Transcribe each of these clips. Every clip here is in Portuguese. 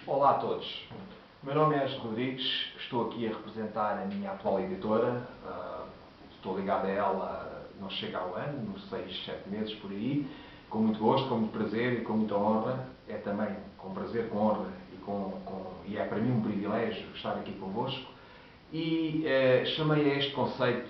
Olá a todos. O meu nome é Ângelo Rodrigues, estou aqui a representar a minha atual editora. Estou ligado a ela, não chega ao ano, uns 6, 7 meses por aí, com muito gosto, com muito prazer e com muita honra. É também com prazer, com honra e é para mim um privilégio estar aqui convosco. E chamei a este conceito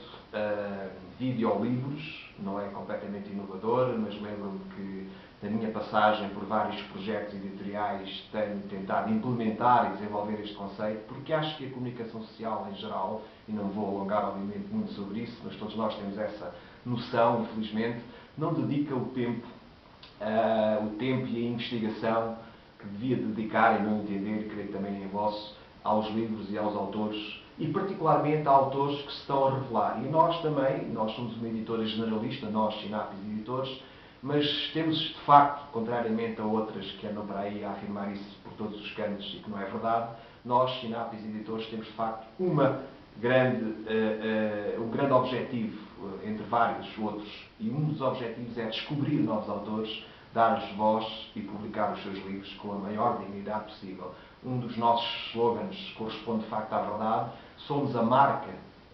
videolivros. Não é completamente inovador, mas lembro-me que na minha passagem por vários projetos editoriais tenho tentado implementar e desenvolver este conceito, porque acho que a comunicação social em geral, e não vou alongar obviamente muito sobre isso, mas todos nós temos essa noção, infelizmente, não dedica o tempo e a investigação que devia dedicar, em meu entender, e creio também em vosso, aos livros e aos autores, e particularmente a autores que se estão a revelar. E nós também, nós somos uma editora generalista, nós, Sinapis Editores, mas temos, de facto, contrariamente a outras que andam para aí a afirmar isso por todos os cantos e que não é verdade, nós, Sinapis Editores, temos, de facto, um grande objetivo, entre vários outros, e um dos objetivos é descobrir novos autores, dar-lhes voz e publicar os seus livros com a maior dignidade possível. Um dos nossos slogans corresponde, de facto, à verdade. Somos a marca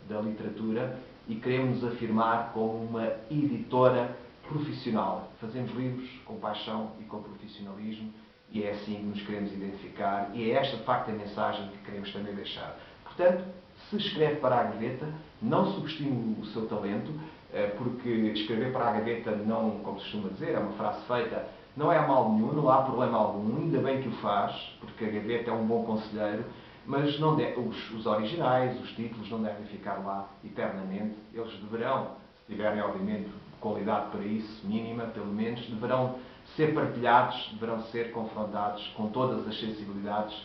da literatura e queremos nos afirmar como uma editora profissional. Fazemos livros com paixão e com profissionalismo e é assim que nos queremos identificar e é esta, de facto, a mensagem que queremos também deixar. Portanto, se escreve para a gaveta, não subestime o seu talento, porque escrever para a gaveta não, como se costuma dizer, é uma frase feita, não é mal nenhum, não há problema algum, ainda bem que o faz, porque a gaveta é um bom conselheiro, mas não os originais, os títulos, não devem ficar lá eternamente. Eles deverão, se tiverem, obviamente, qualidade para isso, mínima, pelo menos, deverão ser partilhados, deverão ser confrontados com todas as sensibilidades,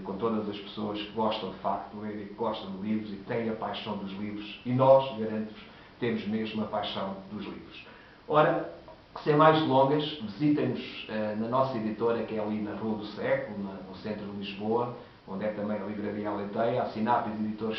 com todas as pessoas que gostam de facto de ler e que gostam de livros e que têm a paixão dos livros. E nós, garanto-vos, temos mesmo a paixão dos livros. Ora, sem mais delongas, visitem-nos na nossa editora, que é ali na Rua do Século, no centro de Lisboa, onde é também a Livraria Aleteia. A Sinapis Editores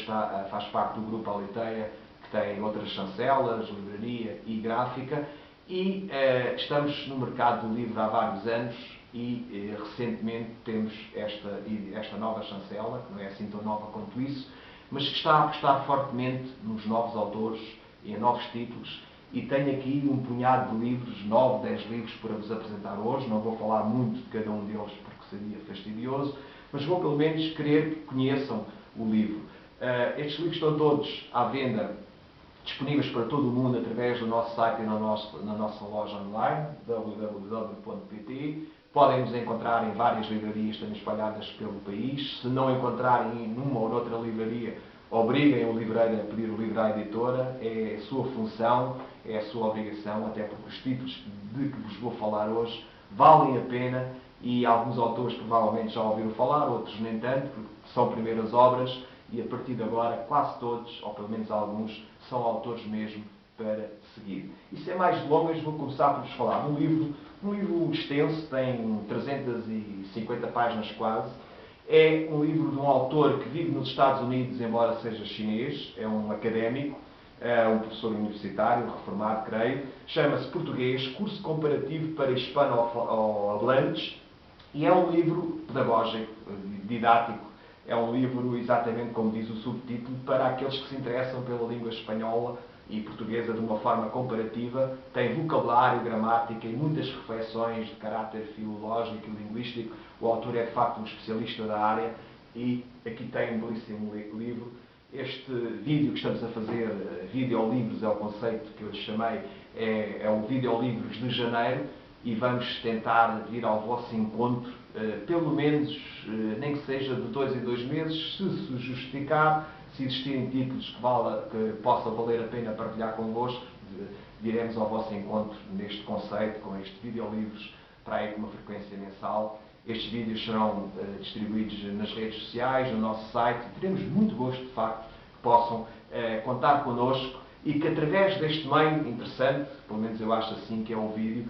faz parte do grupo Aleteia, que tem outras chancelas, livraria e gráfica, e estamos no mercado do livro há vários anos e recentemente temos esta nova chancela, que não é assim tão nova quanto isso, mas que está a apostar fortemente nos novos autores e em novos títulos, e tenho aqui um punhado de livros, 9, 10 livros para vos apresentar hoje. Não vou falar muito de cada um deles porque seria fastidioso, mas vou pelo menos querer que conheçam o livro. Estes livros estão todos à venda, disponíveis para todo o mundo através do nosso site e na nossa loja online, www.pt. Podem nos encontrar em várias livrarias também espalhadas pelo país. Se não encontrarem numa ou noutra livraria, obriguem o livreiro a pedir o livro à editora. É a sua função, é a sua obrigação, até porque os títulos de que vos vou falar hoje valem a pena e alguns autores provavelmente já ouviram falar, outros nem tanto, porque são primeiras obras e a partir de agora quase todos, ou pelo menos alguns, são autores mesmo para seguir. E sem mais delongas, vou começar por vos falar de um livro extenso, tem 350 páginas quase. É um livro de um autor que vive nos Estados Unidos, embora seja chinês, é um académico, é um professor universitário, reformado, creio. Chama-se Português, Curso Comparativo para Hispano-Hablantes, e é um livro pedagógico, didático. É um livro, exatamente como diz o subtítulo, para aqueles que se interessam pela língua espanhola e portuguesa de uma forma comparativa. Tem vocabulário, gramática e muitas reflexões de caráter filológico e linguístico. O autor é, de facto, um especialista da área e aqui tem um belíssimo livro. Este vídeo que estamos a fazer, videolivros é o conceito que eu lhe chamei, é o Videolivros de Janeiro, e vamos tentar vir ao vosso encontro, pelo menos, nem que seja de 2 em 2 meses, se justificar, se existirem títulos que possa valer a pena partilhar convosco, viremos ao vosso encontro neste conceito, com estes videolivros, para aí com uma frequência mensal. Estes vídeos serão distribuídos nas redes sociais, no nosso site, e teremos muito gosto, de facto, que possam contar connosco e que através deste meio interessante, pelo menos eu acho assim que é o vídeo,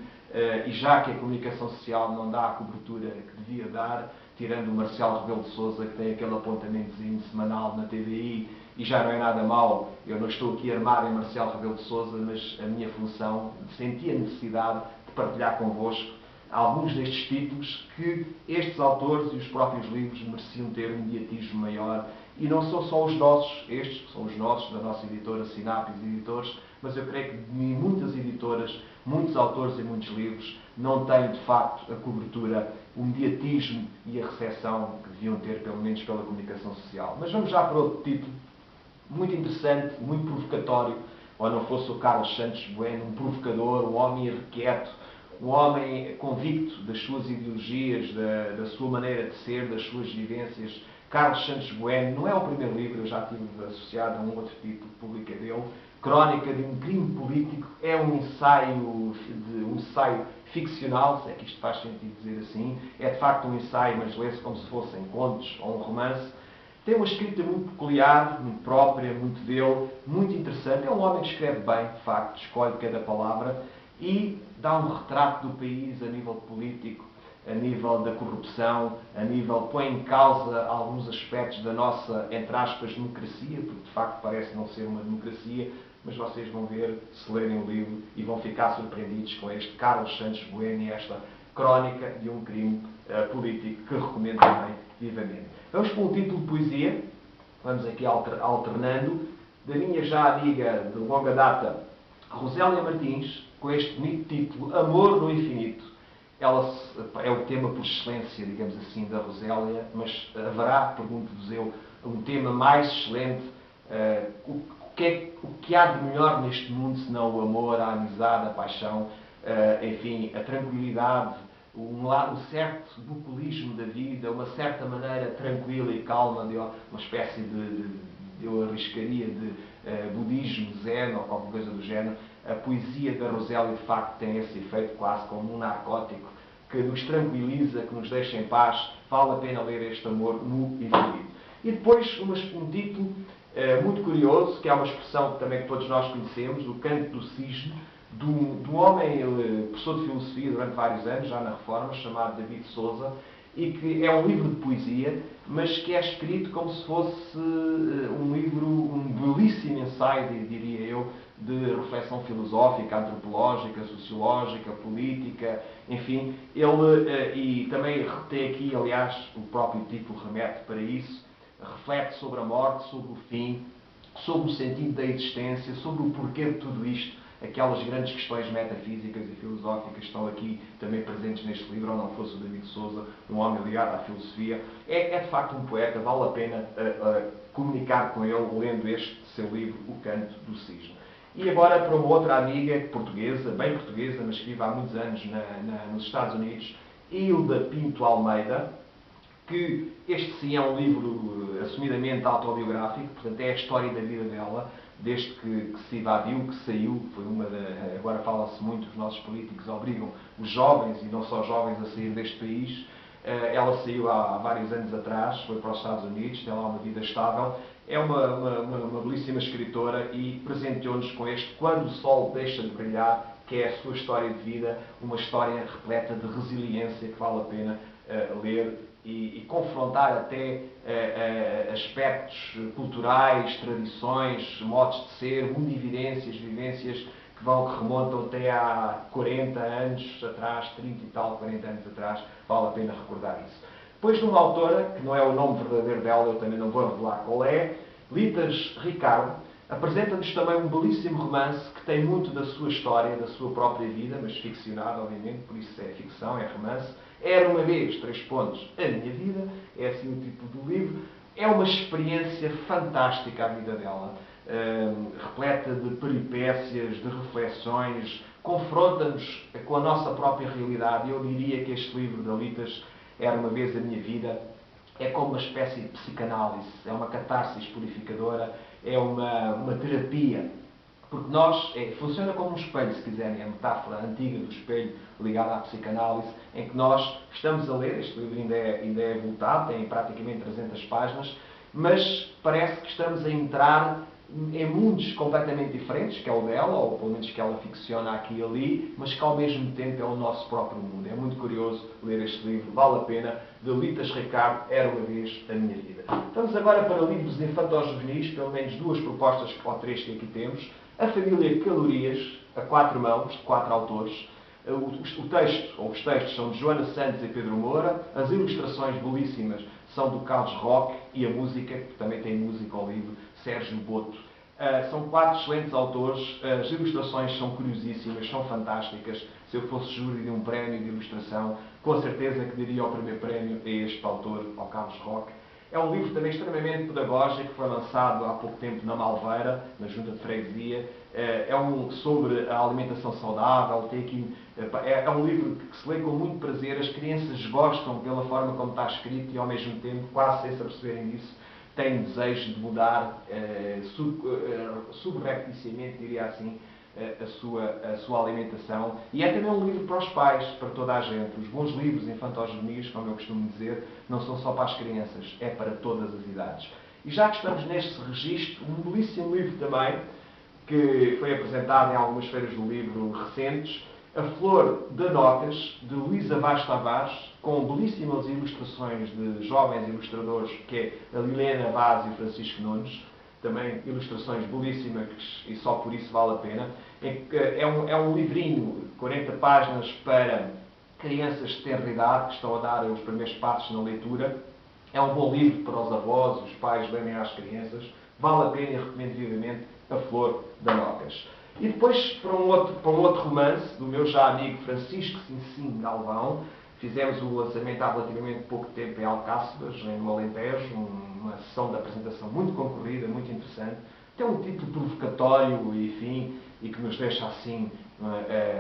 e já que a comunicação social não dá a cobertura que devia dar, tirando o Marcelo Rebelo de Sousa, que tem aquele apontamentozinho semanal na TVI, e já não é nada mau, eu não estou aqui armado em Marcelo Rebelo de Sousa, mas a minha função, senti a necessidade de partilhar convosco alguns destes títulos, que estes autores e os próprios livros mereciam ter um mediatismo maior. E não são só os nossos, estes que são os nossos, da nossa editora Sinapis Editores, mas eu creio que em muitas editoras, muitos autores e muitos livros não têm, de facto, a cobertura, o mediatismo e a recepção que deviam ter, pelo menos pela comunicação social. Mas vamos já para outro título, muito interessante, muito provocatório, ou não fosse o Carlos Santos Bueno, um provocador, um homem irrequieto, um homem convicto das suas ideologias, da sua maneira de ser, das suas vivências. Carlos Santos Bueno não é o primeiro livro, eu já estive associado a um outro título que publica dele, Crónica de um crime político, é um ensaio ficcional, se é que isto faz sentido dizer assim, é de facto um ensaio, mas lê-se como se fossem contos ou um romance. Tem uma escrita muito peculiar, muito própria, muito dele, muito interessante. É um homem que escreve bem, de facto, escolhe cada palavra e dá um retrato do país a nível político, a nível da corrupção, a nível, põe em causa alguns aspectos da nossa, entre aspas, democracia, porque de facto parece não ser uma democracia, mas vocês vão ver, se lerem o livro, e vão ficar surpreendidos com este Carlos Santos Bueno e esta crónica de um crime político que recomendo também vivamente. Vamos para um título de poesia, vamos aqui alternando, da minha já amiga de longa data, Rosélia Martins, com este bonito título, Amor no Infinito. Ela é o tema por excelência, digamos assim, da Rosélia, mas haverá, pergunto-vos eu, um tema mais excelente. O que há de melhor neste mundo senão o amor, a amizade, a paixão, enfim, a tranquilidade, um certo bucolismo da vida, uma certa maneira tranquila e calma, uma espécie eu arriscaria de budismo zen ou qualquer coisa do género. A poesia da Rosélia, de facto, tem esse efeito quase como um narcótico que nos tranquiliza, que nos deixa em paz. Vale a pena ler este Amor no Infinito. E depois um título muito curioso, que é uma expressão que também todos nós conhecemos, o Canto do Cisne, de um homem, professor de filosofia durante vários anos, já na Reforma, chamado David Souza, e que é um livro de poesia, mas que é escrito como se fosse um livro, um belíssimo ensaio, diria eu, de reflexão filosófica, antropológica, sociológica, política, enfim. Ele, e também tem aqui, aliás, o próprio título remete para isso, reflete sobre a morte, sobre o fim, sobre o sentido da existência, sobre o porquê de tudo isto. Aquelas grandes questões metafísicas e filosóficas estão aqui também presentes neste livro, ou não fosse o David Souza, um homem ligado à filosofia. É de facto um poeta, vale a pena comunicar com ele lendo este seu livro, O Canto do Cisne. E agora para uma outra amiga portuguesa, bem portuguesa, mas que vive há muitos anos nos Estados Unidos, Hilda Pinto Almeida, que este sim é um livro assumidamente autobiográfico, portanto é a história da vida dela, desde que se evadiu, que saiu, foi agora fala-se muito, os nossos políticos obrigam os jovens, e não só jovens, a sair deste país. Ela saiu há vários anos atrás, foi para os Estados Unidos, tem lá uma vida estável. É uma belíssima escritora e presenteou-nos com este Quando o Sol Deixa de Brilhar, que é a sua história de vida, uma história repleta de resiliência que vale a pena ler e confrontar até aspectos culturais, tradições, modos de ser, mundividências, vivências que remontam até há 40 anos atrás, 30 e tal, 40 anos atrás, vale a pena recordar isso. Depois de uma autora, que não é o nome verdadeiro dela, eu também não vou revelar qual é, Litas Ricardo, apresenta-nos também um belíssimo romance que tem muito da sua história, da sua própria vida, mas ficcionado, obviamente, por isso é ficção, é romance. Era uma vez, 3 pontos, a minha vida, é assim o título do livro. É uma experiência fantástica a vida dela, repleta de peripécias, de reflexões, confronta-nos com a nossa própria realidade. Eu diria que este livro da Litas, Era uma vez a minha vida, é como uma espécie de psicanálise, é uma catarsis purificadora, é uma terapia. Porque funciona como um espelho, se quiserem, a metáfora antiga do espelho ligada à psicanálise, em que nós estamos a ler, este livro ainda é voltado, tem praticamente 300 páginas, mas parece que estamos a entrar em mundos completamente diferentes, que é o dela, ou pelo menos que ela ficciona aqui e ali, mas que ao mesmo tempo é o nosso próprio mundo. É muito curioso ler este livro, vale a pena, de Litas Ricardo, Era uma vez a minha vida. Vamos agora para livros infanto-juvenis, pelo menos 2 propostas ou 3 que aqui temos. A Família Calorias, a 4 mãos, de 4 autores, O texto, ou os textos, são de Joana Santos e Pedro Moura, as ilustrações belíssimas são do Carlos Roque e a música, que também tem música ao livro, Sérgio Boto. São 4 excelentes autores, as ilustrações são curiosíssimas, são fantásticas. Se eu fosse júri de um prémio de ilustração, com certeza que daria o primeiro prémio a este autor, ao Carlos Roque. É um livro também extremamente pedagógico, que foi lançado há pouco tempo na Malveira, na Junta de Freguesia. É sobre a alimentação saudável. É um livro que se lê com muito prazer. As crianças gostam pela forma como está escrito e, ao mesmo tempo, quase sem se aperceberem disso, têm desejo de mudar subrepticiamente, diria assim, a sua alimentação. E é também um livro para os pais, para toda a gente. Os bons livros infanto-juvenis, como eu costumo dizer, não são só para as crianças, é para todas as idades. E já que estamos neste registro, um belíssimo livro também, que foi apresentado em algumas feiras do livro recentes, A Flor de Nocas, de Luísa Vaz Tavares, com belíssimas ilustrações de jovens ilustradores, que é a Liliana Vaz e o Francisco Nunes. Também ilustrações belíssimas e só por isso vale a pena. É um livrinho, 40 páginas para crianças de tenra idade, que estão a dar os primeiros passos na leitura. É um bom livro para os avós, os pais lerem às crianças. Vale a pena e recomendo vivamente A Flor de Nocas. E depois, para um outro romance, do meu já amigo Francisco Sinsim Galvão, fizemos o lançamento há relativamente pouco tempo em Alcáceres, no Alentejo, uma sessão de apresentação muito concorrida, muito interessante. Tem um título provocatório, enfim, e que nos deixa assim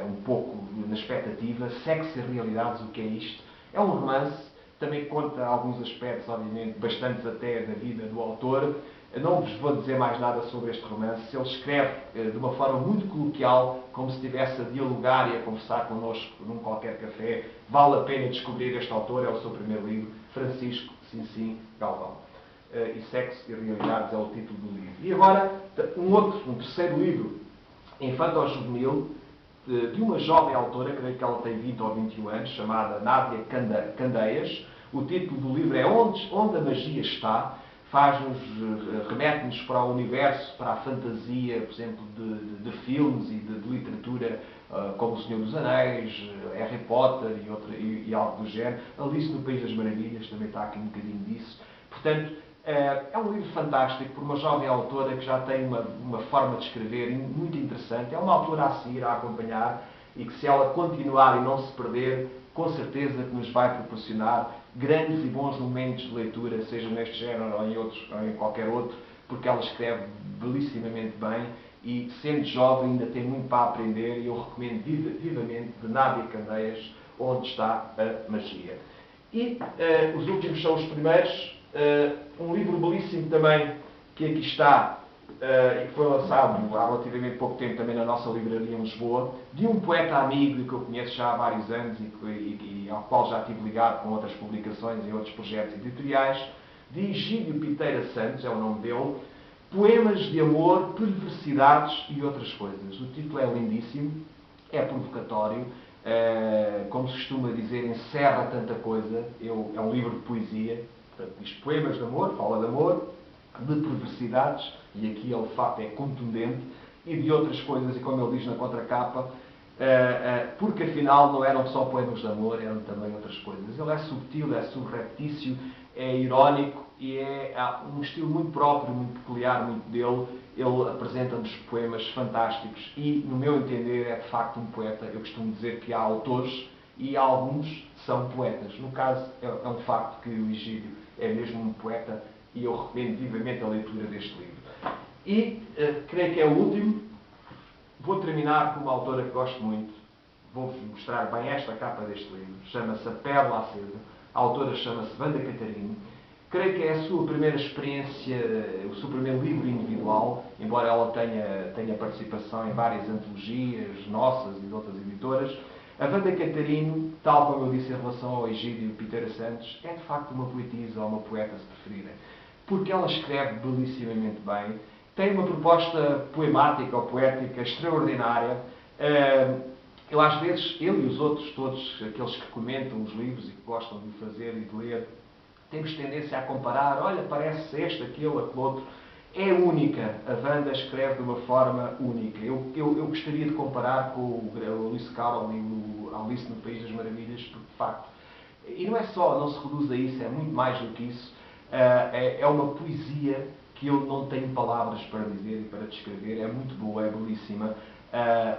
um pouco na expectativa. Sexo e realidades, o que é isto? É um romance, também conta alguns aspectos, obviamente, bastantes até da vida do autor. Não vos vou dizer mais nada sobre este romance. Ele escreve de uma forma muito coloquial, como se estivesse a dialogar e a conversar connosco num qualquer café. Vale a pena descobrir este autor, é o seu primeiro livro, Francisco Sinsim Galvão. E Sexo e Realidades é o título do livro. E agora, um terceiro livro, infanto-juvenil, de uma jovem autora, creio que ela tem 20 ou 21 anos, chamada Nádia Candeias. O título do livro é Onde a Magia Está. Remete-nos para o universo, para a fantasia, por exemplo, de filmes e de literatura, como O Senhor dos Anéis, Harry Potter e algo do género. Alice no País das Maravilhas, também está aqui um bocadinho disso. Portanto, é um livro fantástico, por uma jovem autora que já tem uma forma de escrever muito interessante. É uma autora a seguir, a acompanhar, e que, se ela continuar e não se perder, com certeza que nos vai proporcionar grandes e bons momentos de leitura, seja neste género ou em qualquer outro, porque ela escreve belissimamente bem e, sendo jovem, ainda tem muito para aprender, e eu recomendo vivamente, de Nádia Candeias, Onde Está a Magia. E os últimos são os primeiros. Um livro belíssimo também, que aqui está, e que foi lançado há relativamente pouco tempo também na nossa livraria em Lisboa, de um poeta amigo que eu conheço já há vários anos e ao qual já estive ligado com outras publicações e outros projetos editoriais, de Egídio Piteira Santos, é o nome dele, Poemas de Amor, Perversidades e Outras Coisas. O título é lindíssimo, é provocatório, como se costuma dizer, encerra tanta coisa. É um livro de poesia, portanto, diz poemas de amor, fala de amor, de perversidades, e aqui ele de facto é contundente, e de outras coisas, e como ele diz na contracapa, porque afinal não eram só poemas de amor, eram também outras coisas. Ele é subtil, é subreptício, é irónico e há um estilo muito próprio, muito peculiar, muito dele. Ele apresenta-nos poemas fantásticos e, no meu entender, é de facto um poeta. Eu costumo dizer que há autores e alguns são poetas. No caso, é um facto que o Egídio é mesmo um poeta, e eu recomendo vivamente a leitura deste livro. E creio que é o último. Vou terminar com uma autora que gosto muito. Vou-vos mostrar bem esta capa deste livro. Chama-se A Pérola Acesa. A autora chama-se Wanda Catarino. Creio que é a sua primeira experiência, o seu primeiro livro individual, embora ela tenha participação em várias antologias nossas e de outras editoras. A Wanda Catarino, tal como eu disse em relação ao Egídio Piteira Santos, é de facto uma poetisa ou uma poeta, se preferirem, porque ela escreve belissimamente bem, tem uma proposta poemática ou poética extraordinária. Eu, às vezes, eu e os outros, todos aqueles que comentam os livros e que gostam de fazer e de ler, temos tendência a comparar, olha, parece este, aquele outro. É única. A Wanda escreve de uma forma única. Eu gostaria de comparar com o Lewis Carroll e Alice no País das Maravilhas, porque de facto, e não é só, não se reduz a isso, é muito mais do que isso, é uma poesia que eu não tenho palavras para dizer e para descrever, é muito boa, é belíssima,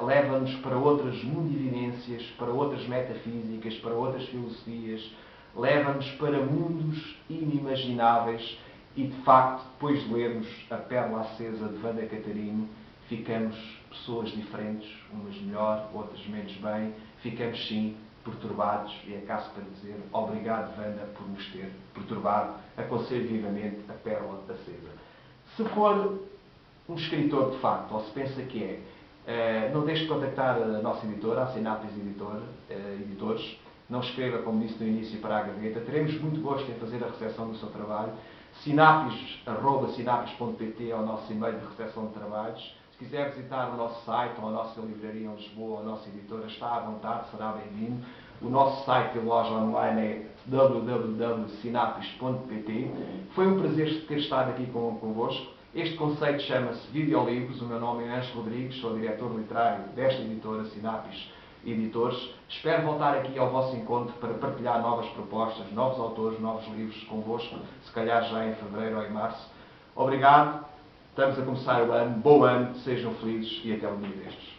leva-nos para outras mundividências, para outras metafísicas, para outras filosofias, leva-nos para mundos inimagináveis e, de facto, depois de lermos A Pérola Acesa de Wanda Catarino, ficamos pessoas diferentes, umas melhor, outras menos bem, ficamos sim perturbados, e é caso para dizer obrigado, Wanda, por nos ter perturbado. Aconselho vivamente A Pérola Acesa. Se for um escritor de facto, ou se pensa que não deixe de contactar a nossa editora, a Sinapis Editores. Não escreva, como disse no início, para a gaveta. Teremos muito gosto em fazer a recepção do seu trabalho. Sinapis.pt é o nosso e-mail de recepção de trabalhos. Se quiser visitar o nosso site ou a nossa livraria em Lisboa, a nossa editora, está à vontade, será bem-vindo. O nosso site e loja online é www.sinapis.pt. Foi um prazer ter estado aqui convosco. Este conceito chama-se Videolivros. O meu nome é Ângelo Rodrigues, sou diretor literário desta editora, Sinapis Editores. Espero voltar aqui ao vosso encontro para partilhar novas propostas, novos autores, novos livros convosco, se calhar já em fevereiro ou em março. Obrigado, estamos a começar o ano, bom ano, sejam felizes e até um dia destes.